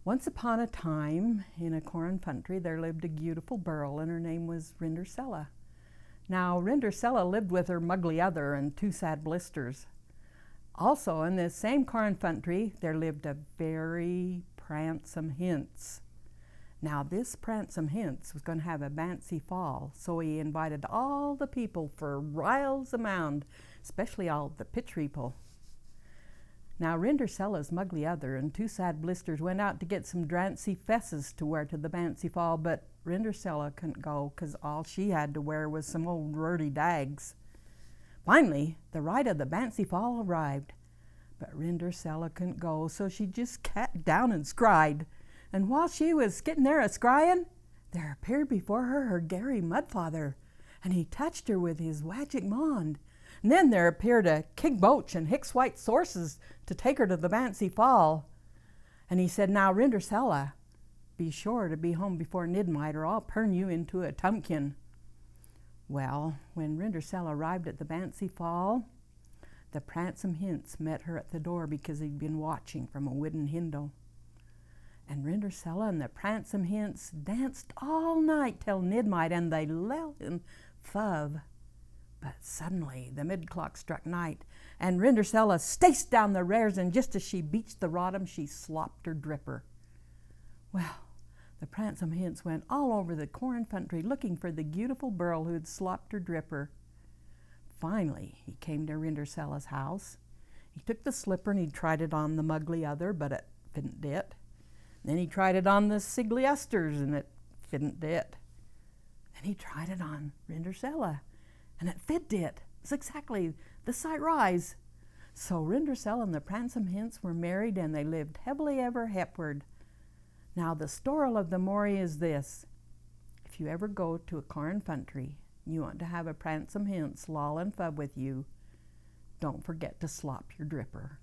Once upon a time, in a corn country, there lived a beautiful girl, and her name was Rindercella. Now, Rindercella lived with her muggly other and two sad blisters. Also, in this same corn country, there lived a very pransome hince. Now, this pransome hince was going to have a fancy fall, so he invited all the people for riles amound, especially all the pitch people. Now, Rindercella's muggly other and two sad blisters went out to get some drancy fesses to wear to the fancy fall, but Rindercella couldn't go because all she had to wear was some old ruddy dags. Finally, the rite of the fancy fall arrived, but Rindercella couldn't go, so she just sat down and scried. And while she was getting there a-scrying, there appeared before her Gary Mudfather, and he touched her with his magic wand. And then there appeared a King Boach and Hicks White Sources to take her to the fancy fall. And he said, "Now, Rindercella, be sure to be home before midnight, or I'll turn you into a tumpkin." Well, when Rindercella arrived at the fancy fall, the pransome hince met her at the door because he'd been watching from a wooden window. And Rindercella and the pransome hince danced all night till midnight, and they lay in love. But suddenly the mid-clock struck night, and Rindercella staced down the rares, and just as she beached the rottom, she slopped her dripper. Well, the pransome hince went all over the corn country looking for the beautiful girl who had slopped her dripper. Finally, he came to Rindercella's house. He took the slipper and he tried it on the muggly other, but it didn't it. Then he tried it on the siggly usters, and it didn't it. Then he tried it on Rindercella, and it fit it. It's exactly the sight rise. So Rindercella and the pransome hince were married, and they lived happily ever hepward. Now the story of the Maury is this: if you ever go to a corn country, you want to have a pransome hince loll and fub with you, don't forget to slop your dripper.